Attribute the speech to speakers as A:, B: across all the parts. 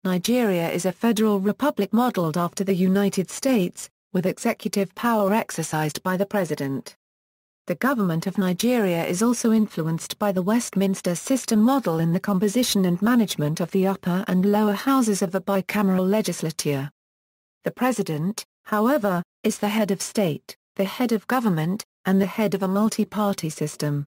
A: Nigeria is a federal republic modeled after the United States, with executive power exercised by the president. The government of Nigeria is also influenced by the Westminster System model in the composition and management of the upper and lower houses of a bicameral legislature. The president, however, is the head of state, the head of government, and the head of a multi-party system.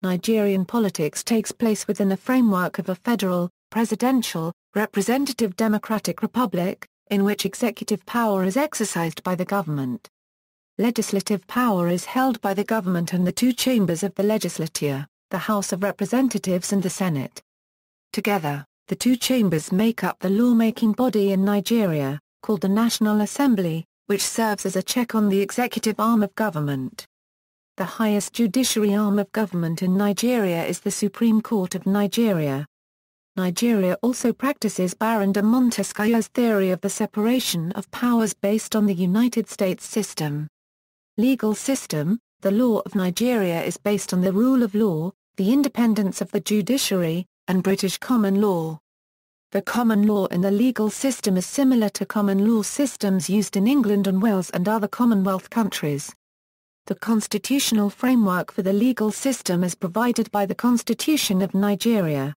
A: Nigerian politics takes place within the framework of a federal, presidential, representative democratic republic, in which executive power is exercised by the government. Legislative power is held by the government and the two chambers of the legislature, the House of Representatives and the Senate. Together, the two chambers make up the lawmaking body in Nigeria, called the National Assembly, which serves as a check on the executive arm of government. The highest judiciary arm of government in Nigeria is the Supreme Court of Nigeria. Nigeria also practices Baron de Montesquieu's theory of the separation of powers based on the United States system. Legal system: the law of Nigeria is based on the rule of law, the independence of the judiciary, and British common law. The common law in the legal system is similar to common law systems used in England and Wales and other Commonwealth countries. The constitutional framework for the legal system is provided by the Constitution of Nigeria.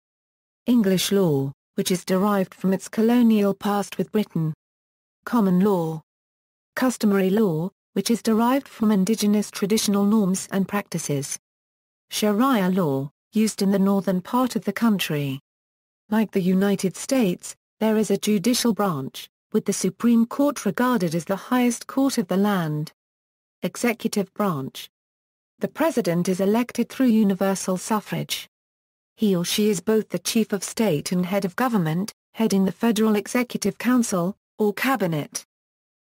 A: English law, which is derived from its colonial past with Britain. Common law. Customary law, which is derived from indigenous traditional norms and practices. Sharia law, used in the northern part of the country. Like the United States, there is a judicial branch, with the Supreme Court regarded as the highest court of the land. Executive branch. The president is elected through universal suffrage. He or she is both the chief of state and head of government, heading the Federal Executive Council, or cabinet.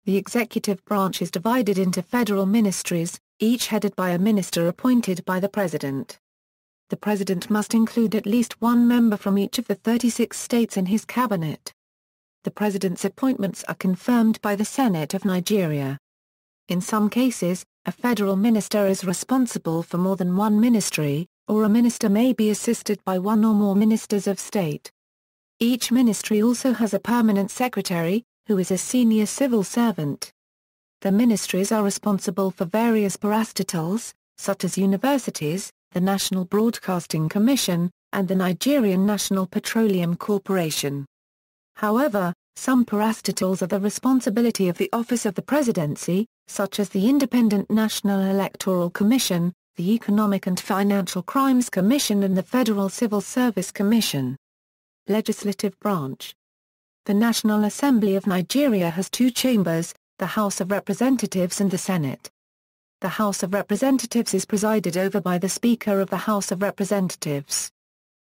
A: The executive branch is divided into federal ministries, each headed by a minister appointed by the president. The president must include at least one member from each of the 36 states in his cabinet. The president's appointments are confirmed by the Senate of Nigeria. In some cases, a federal minister is responsible for more than one ministry, or a minister may be assisted by one or more ministers of state. Each ministry also has a permanent secretary, who is a senior civil servant. The ministries are responsible for various parastatals, such as universities, the National Broadcasting Commission, and the Nigerian National Petroleum Corporation. However, some parastatals are the responsibility of the Office of the Presidency, such as the Independent National Electoral Commission, the Economic and Financial Crimes Commission and the Federal Civil Service Commission. Legislative branch. The National Assembly of Nigeria has two chambers, the House of Representatives and the Senate. The House of Representatives is presided over by the Speaker of the House of Representatives.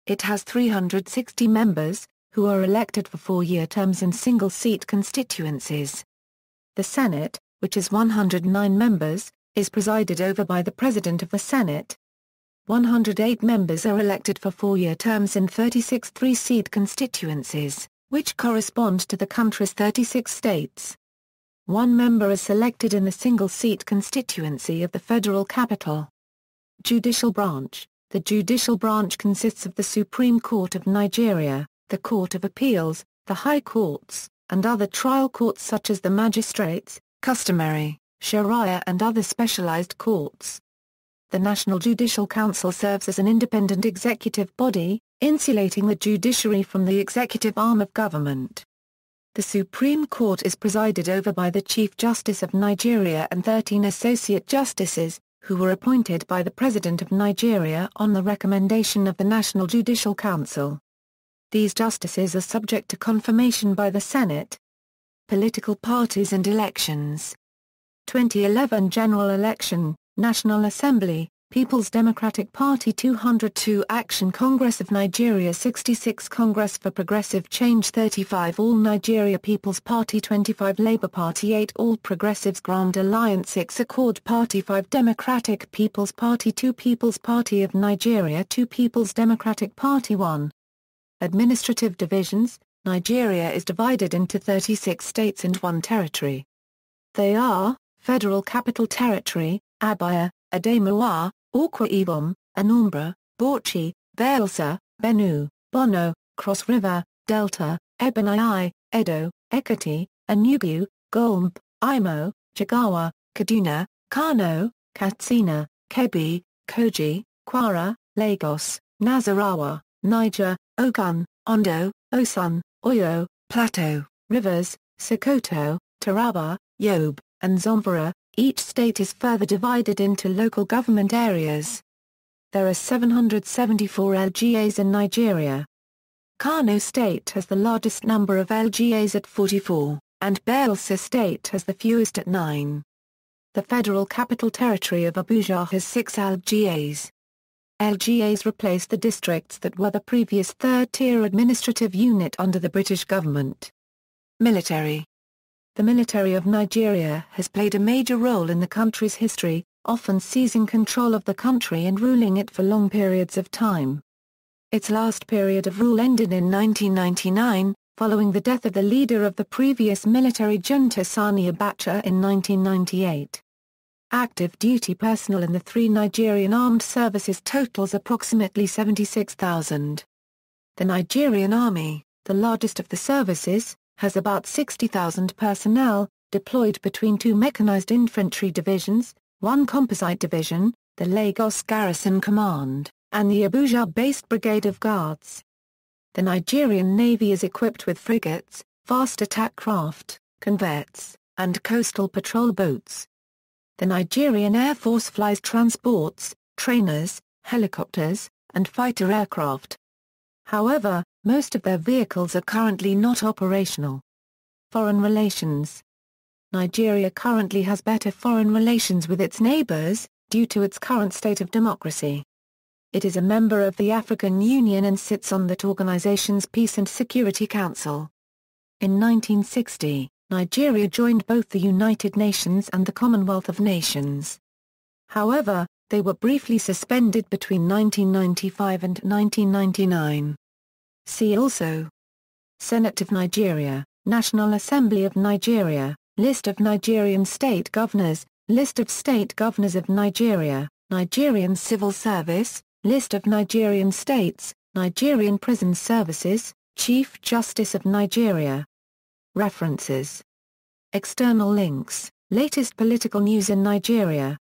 A: It has 360 members, who are elected for four-year terms in single-seat constituencies. The Senate, which is 109 members, is presided over by the President of the Senate. 108 members are elected for four-year terms in 36 three-seat constituencies, which correspond to the country's 36 states. One member is selected in the single-seat constituency of the federal capital. Judicial branch. The judicial branch consists of the Supreme Court of Nigeria, the Court of Appeals, the High Courts, and other trial courts such as the magistrates, customary, Sharia and other specialized courts. The National Judicial Council serves as an independent executive body, insulating the judiciary from the executive arm of government. The Supreme Court is presided over by the Chief Justice of Nigeria and 13 Associate Justices, who were appointed by the President of Nigeria on the recommendation of the National Judicial Council. These justices are subject to confirmation by the Senate. Political parties and elections. 2011 General Election, National Assembly, People's Democratic Party 202 Action Congress of Nigeria 66 Congress for Progressive Change 35 All Nigeria People's Party 25 Labour Party 8 All Progressives Grand Alliance 6 Accord Party 5 Democratic People's Party 2 People's Party of Nigeria 2 People's Democratic Party 1. Administrative divisions. Nigeria is divided into 36 states and 1 territory. They are: Federal Capital Territory, Abia, Adamawa, Akwa Ibom, Anambra, Bauchi, Bayelsa, Benue, Borno, Cross River, Delta, Ebonyi, Edo, Ekiti, Enugu, Gombe, Imo, Jigawa, Kaduna, Kano, Katsina, Kebbi, Kogi, Kwara, Lagos, Nasarawa, Niger, Ogun, Ondo, Osun, Oyo, Plateau, Rivers, Sokoto, Taraba, Yobe, and Zamfara. Each state is further divided into local government areas. There are 774 LGAs in Nigeria. Kano State has the largest number of LGAs at 44, and Bayelsa State has the fewest at 9. The Federal Capital Territory of Abuja has 6 LGAs. LGAs replace the districts that were the previous third-tier administrative unit under the British government. Military. The military of Nigeria has played a major role in the country's history, often seizing control of the country and ruling it for long periods of time. Its last period of rule ended in 1999, following the death of the leader of the previous military junta Sani Abacha in 1998. Active duty personnel in the 3 Nigerian armed services totals approximately 76,000. The Nigerian Army, the largest of the services, has about 60,000 personnel, deployed between 2 mechanized infantry divisions, 1 composite division, the Lagos Garrison Command, and the Abuja-based Brigade of Guards. The Nigerian Navy is equipped with frigates, fast attack craft, corvettes, and coastal patrol boats. The Nigerian Air Force flies transports, trainers, helicopters, and fighter aircraft. However, most of their vehicles are currently not operational. Foreign relations. Nigeria currently has better foreign relations with its neighbors, due to its current state of democracy. It is a member of the African Union and sits on that organization's Peace and Security Council. In 1960, Nigeria joined both the United Nations and the Commonwealth of Nations. However, they were briefly suspended between 1995 and 1999. See also: Senate of Nigeria, National Assembly of Nigeria, List of Nigerian state governors, List of state governors of Nigeria, Nigerian Civil Service, List of Nigerian states, Nigerian Prison Services, Chief Justice of Nigeria. References. External links: latest political news in Nigeria.